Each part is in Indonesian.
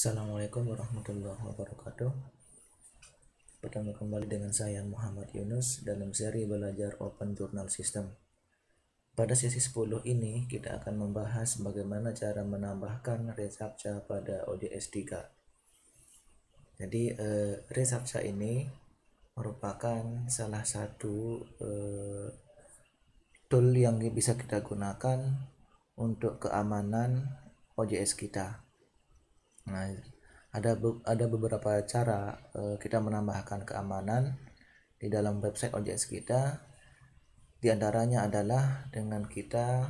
Assalamualaikum warahmatullahi wabarakatuh. Bertemu kembali dengan saya Muhammad Yunus dalam seri belajar Open Journal System. Pada sesi 10 ini kita akan membahas bagaimana cara menambahkan resapca pada OJS 3. Jadi resapca ini merupakan salah satu tool yang bisa kita gunakan untuk keamanan OJS kita. Nah, ada beberapa cara kita menambahkan keamanan di dalam website OJS kita. Di antaranya adalah dengan kita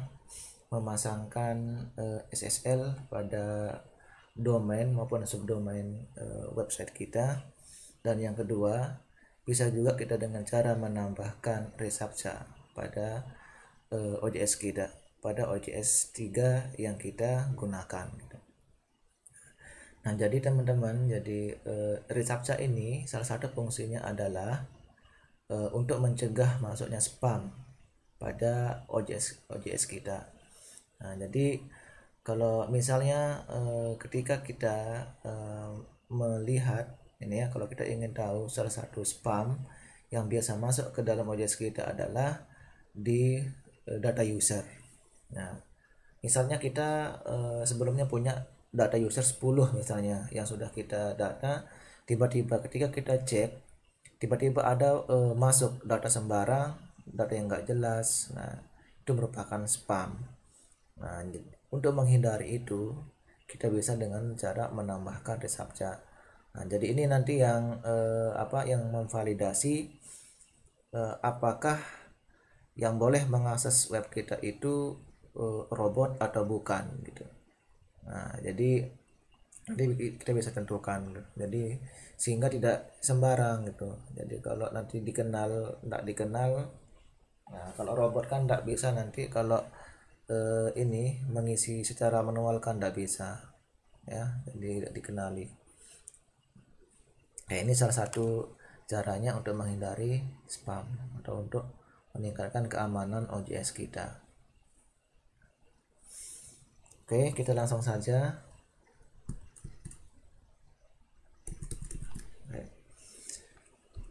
memasangkan SSL pada domain maupun subdomain website kita. Dan yang kedua, bisa juga kita dengan cara menambahkan resapca pada OJS kita, pada OJS 3 yang kita gunakan. Nah, jadi teman-teman, resapca ini salah satu fungsinya adalah untuk mencegah masuknya spam pada OJS kita. Nah, jadi kalau misalnya ketika kita melihat ini ya, kalau kita ingin tahu salah satu spam yang biasa masuk ke dalam OJS kita adalah di data user. Nah, misalnya kita sebelumnya punya data user 10 misalnya yang sudah kita data, tiba-tiba ketika kita cek tiba-tiba ada masuk data sembarang, data yang enggak jelas. Nah, itu merupakan spam. Nah, untuk menghindari itu kita bisa dengan cara menambahkan resapca. Nah, jadi ini nanti yang yang memvalidasi apakah yang boleh mengakses web kita itu robot atau bukan gitu. Nah, jadi kita bisa tentukan, jadi sehingga tidak sembarang gitu. Jadi kalau nanti tidak dikenal, nah kalau robot kan tidak bisa nanti, kalau ini mengisi secara manual kan tidak bisa ya, jadi tidak dikenali. Nah, ini salah satu caranya untuk menghindari spam atau untuk meningkatkan keamanan OJS kita. Oke, kita langsung saja.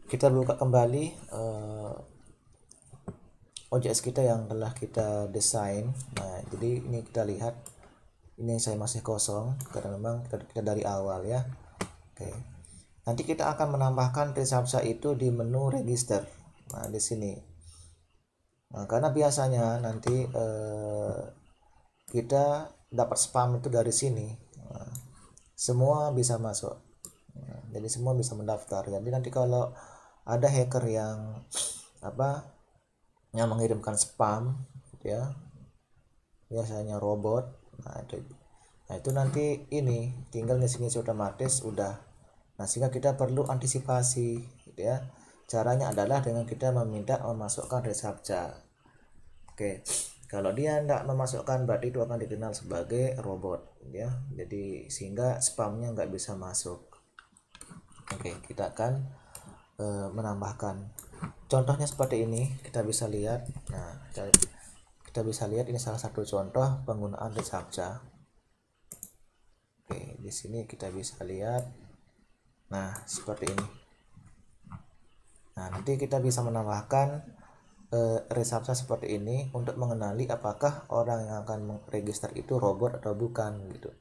Kita buka kembali OJS kita yang telah kita desain. Nah, jadi ini kita lihat, ini saya masih kosong karena memang kita dari awal ya. Oke, nanti kita akan menambahkan resapca itu di menu register. Nah, di sini. Nah, karena biasanya nanti kita dapat spam itu dari sini. Nah, semua bisa masuk. Nah, jadi semua bisa mendaftar. Jadi nanti kalau ada hacker yang yang mengirimkan spam gitu ya, biasanya robot. Nah, itu nanti ini tinggal ngisi-ngisi otomatis udah. Nah, sehingga kita perlu antisipasi gitu ya. Caranya adalah dengan kita meminta memasukkan resapca. Oke, kalau dia tidak memasukkan berarti itu akan dikenal sebagai robot ya. Jadi sehingga spamnya nggak bisa masuk. Oke, kita akan menambahkan. Contohnya seperti ini, kita bisa lihat. Nah, kita bisa lihat ini salah satu contoh penggunaan resapca. Oke, di sini kita bisa lihat. Nah, seperti ini. Nah, nanti kita bisa menambahkan resapca seperti ini untuk mengenali apakah orang yang akan register itu robot atau bukan gitu.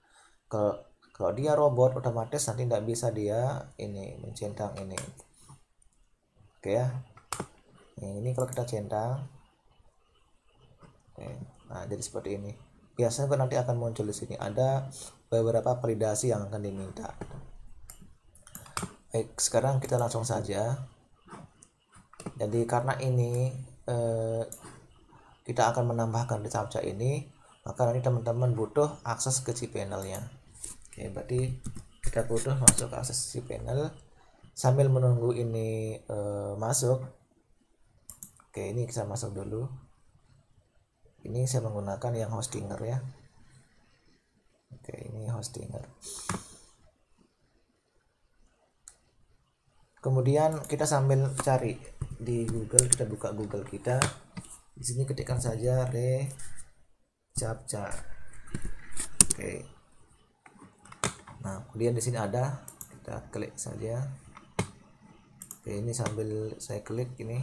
Kalau dia robot, otomatis nanti tidak bisa dia ini mencentang ini. Oke ya. Ini kalau kita centang. Oke. Nah, jadi seperti ini. Biasanya nanti akan muncul di sini ada beberapa validasi yang akan diminta. Baik, sekarang kita langsung saja. Jadi karena ini kita akan menambahkan resapca ini, maka nanti teman-teman butuh akses ke cPanel-nya. Oke, berarti kita butuh masuk ke akses cPanel. Sambil menunggu ini masuk. Oke, ini kita masuk dulu. Ini saya menggunakan yang hostinger ya. Oke, ini hostinger. Kemudian kita sambil cari di Google, kita buka Google kita. Di sini ketikkan saja resapca. Oke. Nah, Kemudian di sini ada, kita klik saja. Oke, ini sambil saya klik ini.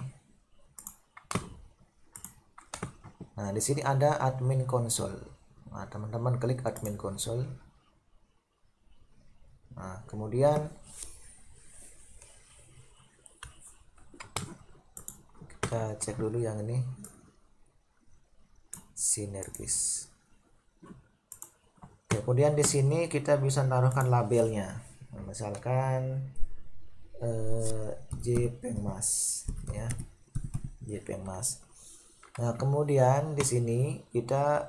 Nah, di sini ada admin console. Nah, teman-teman klik admin console. Nah, kemudian kita cek dulu yang ini, sinergis. Oke, kemudian di sini kita bisa taruhkan labelnya. Nah, misalkan JPengmas ya, JPengmas. Nah, kemudian di sini kita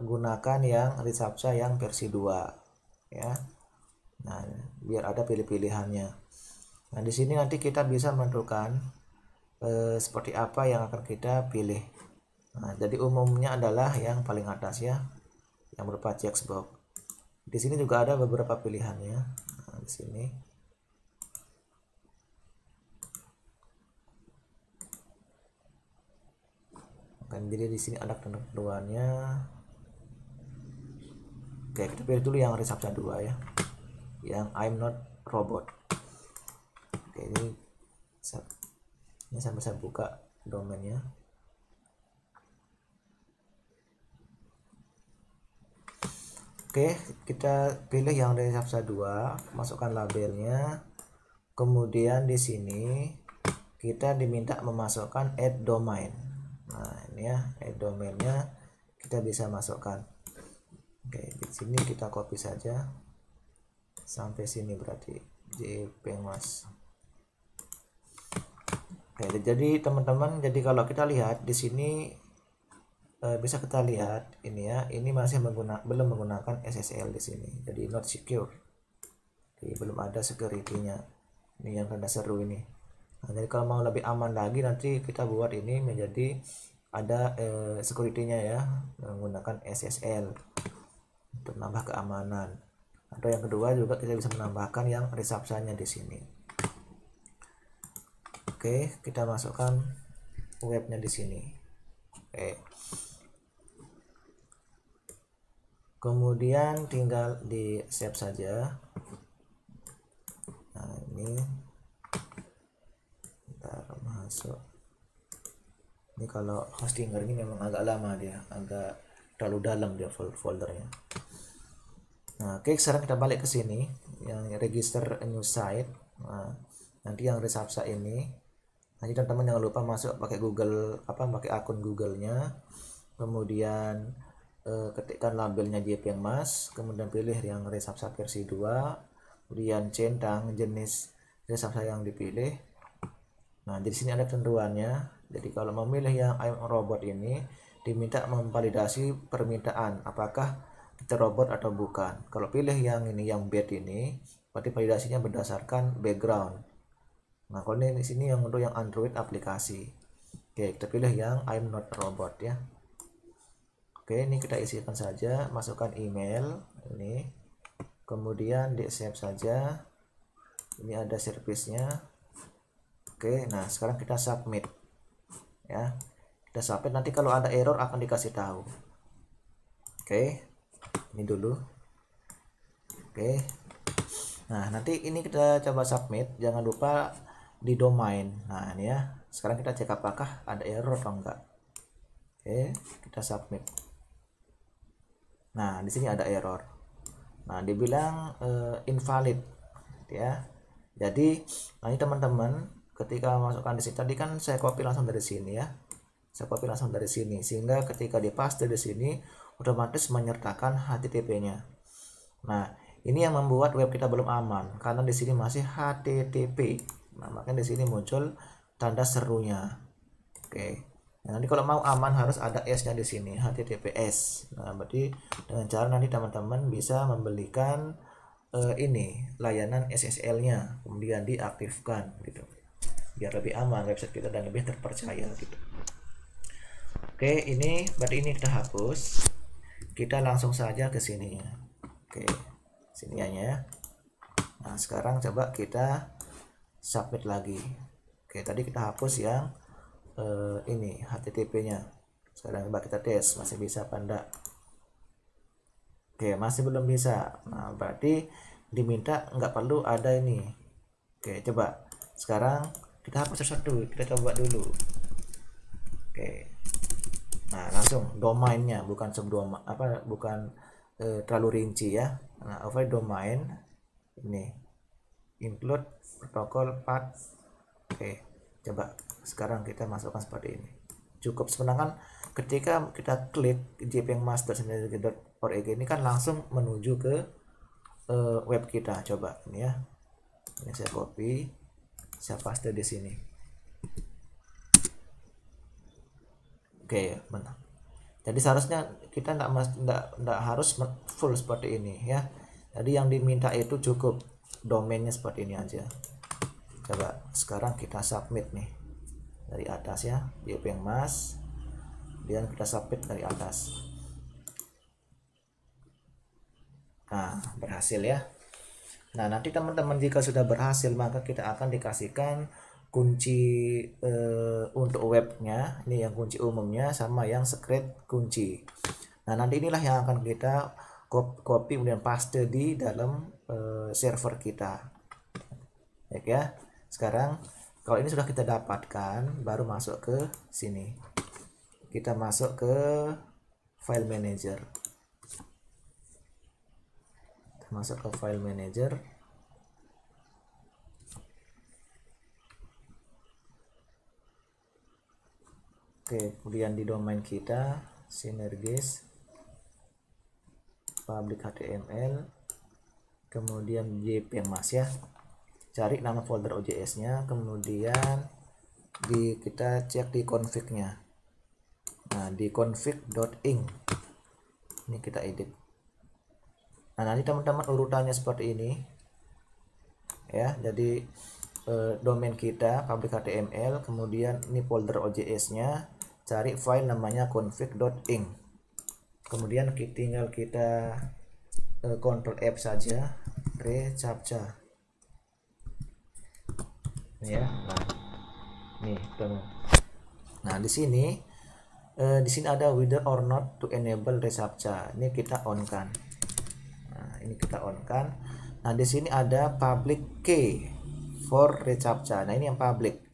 gunakan yang Risapsa yang versi 2 ya. Nah, biar ada pilih-pilihannya. Nah, di sini nanti kita bisa menentukan seperti apa yang akan kita pilih. Nah, jadi umumnya adalah yang paling atas ya, yang berupa checkbox. Di sini juga ada beberapa pilihannya. Nah, di sini. Jadi di sini ada ketentuannya. Oke, kita pilih dulu yang Risapsa 2 ya, yang I'm not robot. Oke, ini sampai saya buka domainnya. Oke, kita pilih yang Risapsa 2, masukkan labelnya. Kemudian di sini kita diminta memasukkan add domain. Nah, ini ya, add domainnya kita bisa masukkan. Oke, di sini kita copy saja sampai sini, berarti JPengmas. Oke, jadi teman-teman, jadi kalau kita lihat di sini bisa kita lihat ini ya, ini masih belum menggunakan SSL di sini, jadi not secure. Jadi belum ada security-nya. Ini yang tanda seru ini. Nah, jadi kalau mau lebih aman lagi, nanti kita buat ini menjadi ada security-nya ya, menggunakan SSL untuk menambah keamanan. Atau yang kedua juga kita bisa menambahkan yang Risapsa-nya di sini. Oke, kita masukkan webnya di sini. Oke. Kemudian tinggal di save saja. Nah, ini ntar masuk. Ini kalau Hostinger ini memang agak lama, dia agak terlalu dalam dia foldernya. Nah, oke, sekarang kita balik ke sini yang register a new site. Nah, nanti yang Risapsa ini, nanti teman-teman jangan lupa masuk pakai Google, pakai akun Google-nya. Kemudian ketikkan labelnya JPengmas, kemudian pilih yang Risapsa versi 2, kemudian centang jenis Risapsa yang dipilih. Nah, di sini ada ketentuannya. Jadi kalau memilih yang I'm robot ini, diminta memvalidasi permintaan apakah kita robot atau bukan. Kalau pilih yang ini, yang bed ini, berarti validasinya berdasarkan background. Nah, kalau ini di sini yang untuk yang Android aplikasi. Oke, kita pilih yang I'm not robot ya. Oke, ini kita isikan saja, masukkan email ini, kemudian di save saja. Ini ada servisnya. Oke, nah sekarang kita submit ya, kita submit. Nanti kalau ada error akan dikasih tahu. Oke, ini dulu. Oke, nah nanti ini kita coba submit, jangan lupa di domain. Nah, ini ya, sekarang kita cek apakah ada error atau enggak. Oke, kita submit. Nah, di sini ada error. Nah, dibilang invalid ya. Jadi nanti teman-teman ketika masukkan di sini, tadi kan saya copy langsung dari sini ya, saya copy langsung dari sini, sehingga ketika dipaste di sini otomatis menyertakan HTTP-nya. Nah, ini yang membuat web kita belum aman karena di sini masih HTTP. Nah, makanya di sini muncul tanda serunya. Oke. Nah, nanti kalau mau aman harus ada S-nya di sini, HTTPS. Nah, berarti dengan cara nanti teman-teman bisa membelikan ini layanan SSL-nya, kemudian diaktifkan gitu, biar lebih aman website kita dan lebih terpercaya gitu. Oke, ini berarti ini kita hapus. Kita langsung saja ke sini. Oke, sini ya. Nah, sekarang coba kita submit lagi. Oke, tadi kita hapus yang ini HTTP-nya. Sekarang coba kita tes masih bisa apa enggak. Oke, masih belum bisa. Nah, berarti diminta nggak perlu ada ini. Oke, coba sekarang kita hapus satu, kita coba dulu. Oke, nah langsung domainnya, bukan subdomain apa, bukan terlalu rinci ya. Nah, override domain ini include protokol path. Oke, coba sekarang kita masukkan seperti ini. Cukup sebenarnya ketika kita klik jpengmas.org ini kan langsung menuju ke web kita. Coba ini ya, ini saya copy, saya paste di sini. Oke, benar. Jadi seharusnya kita tidak harus full seperti ini ya. Jadi yang diminta itu cukup domainnya seperti ini aja. Coba sekarang kita submit nih dari atas ya, jpengmas, dan kita submit dari atas. Nah, berhasil ya. Nah, nanti teman-teman jika sudah berhasil, maka kita akan dikasihkan kunci untuk webnya. Ini yang kunci umumnya sama yang secret kunci. Nah, nanti inilah yang akan kita copy kemudian paste di dalam server kita. Baik ya. Sekarang kalau ini sudah kita dapatkan, baru masuk ke sini. Kita masuk ke file manager. Masuk ke file manager. Oke, kemudian di domain kita Synergis public HTML, kemudian jpengmas ya. Cari nama folder OJS-nya, kemudian kita cek di config-nya. Nah, di config.ing ini kita edit. Nah, nanti teman-teman urutannya seperti ini ya. Jadi domain kita public HTML, kemudian ini folder OJS-nya, cari file namanya config.ing, kemudian tinggal kita Ctrl F saja, reCAPTCHA ya. Nah, nih teman. Nah, di sini ada whether or not to enable reCAPTCHA. Ini kita on kan. Nah, ini kita on kan. Nah, di sini ada public key for reCAPTCHA. Nah, ini yang public.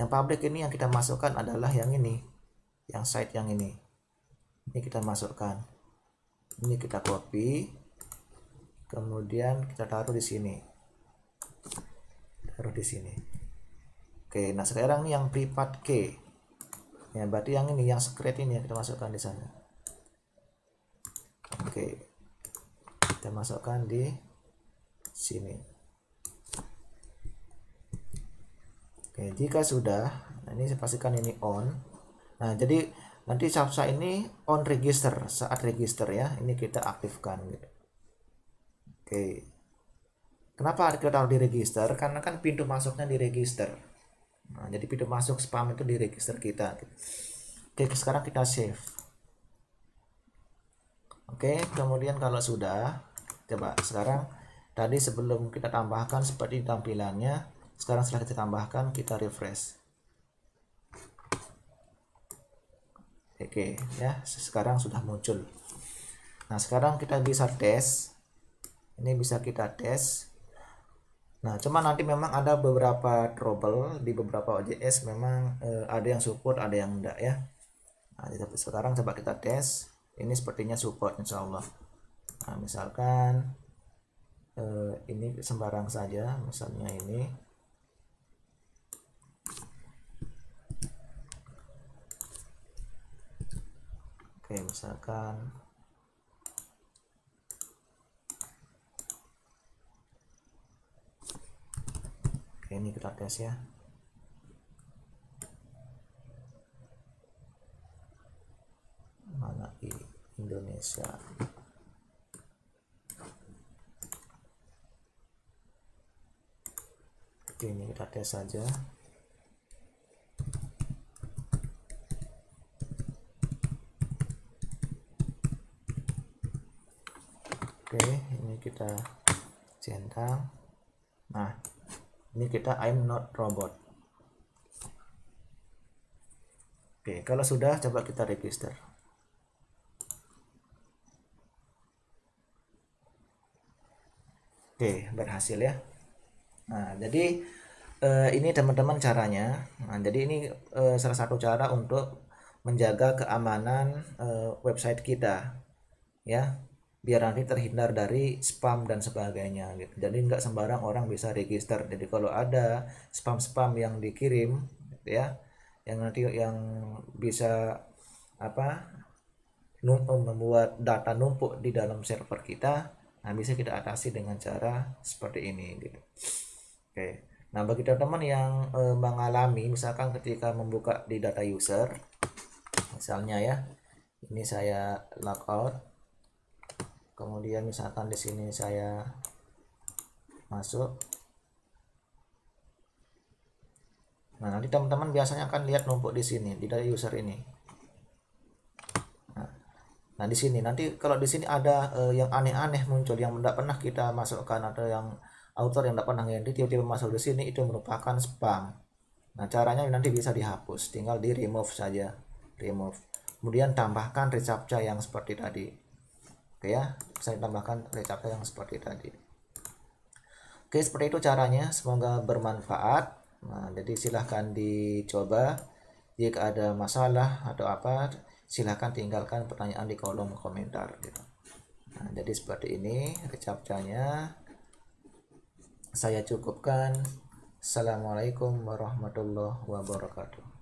Yang public ini yang kita masukkan adalah yang ini. Yang site yang ini. Ini kita masukkan. Ini kita copy. Kemudian kita taruh di sini. Taruh di sini. Oke, nah sekarang ini yang private key. Ya, berarti yang ini yang secret ini yang kita masukkan di sana. Oke. Kita masukkan di sini. Oke, jika sudah, nah ini saya pastikan ini on. Nah, jadi nanti CAPTCHA ini on register, saat register ya, ini kita aktifkan gitu. Oke. Kenapa kita taruh di register? Karena kan pintu masuknya di register. Nah, jadi pintu masuk spam itu di register kita gitu. Oke, sekarang kita save. Oke, kemudian kalau sudah, coba sekarang tadi sebelum kita tambahkan seperti tampilannya, sekarang setelah kita tambahkan, kita refresh. Oke ya, sekarang sudah muncul. Nah, sekarang kita bisa tes. Ini bisa kita tes. Nah, cuma nanti memang ada beberapa trouble di beberapa OJS, memang ada yang support, ada yang enggak ya. Nah, sekarang coba kita tes. Ini sepertinya support insya Allah. Nah, misalkan ini sembarang saja, misalnya ini. Oke, misalkan ini kita tes ya. Mana Indonesia. Oke, ini kita tes saja. Oke, ini kita centang. Nah, ini kita I'm not robot. Oke, kalau sudah coba kita register. Oke, berhasil ya. Nah, jadi ini teman-teman caranya. Nah, jadi ini salah satu cara untuk menjaga keamanan website kita ya, biar nanti terhindar dari spam dan sebagainya gitu. Jadi nggak sembarang orang bisa register. Jadi kalau ada spam-spam yang dikirim gitu ya, yang nanti yang bisa apa membuat data numpuk di dalam server kita, nah bisa kita atasi dengan cara seperti ini gitu. Oke. Nah, bagi teman-teman yang mengalami misalkan ketika membuka di data user, misalnya ya, ini saya logout, kemudian misalkan di sini saya masuk. Nah, nanti teman-teman biasanya akan lihat numpuk di sini di data user ini. Nah, di sini nanti kalau di sini ada yang aneh-aneh muncul yang tidak pernah kita masukkan, atau yang author yang tidak pernah ngedit tiba-tiba masuk di sini, itu merupakan spam. Nah, caranya nanti bisa dihapus, tinggal di remove saja, remove. Kemudian tambahkan reCAPTCHA yang seperti tadi. Oke ya, saya tambahkan reCAPTCHA yang seperti tadi. Oke, seperti itu caranya, semoga bermanfaat. Nah, jadi silahkan dicoba. Jika ada masalah atau apa, silahkan tinggalkan pertanyaan di kolom komentar gitu. Nah, jadi seperti ini reCAPTCHA-nya. Saya cukupkan. Assalamualaikum warahmatullahi wabarakatuh.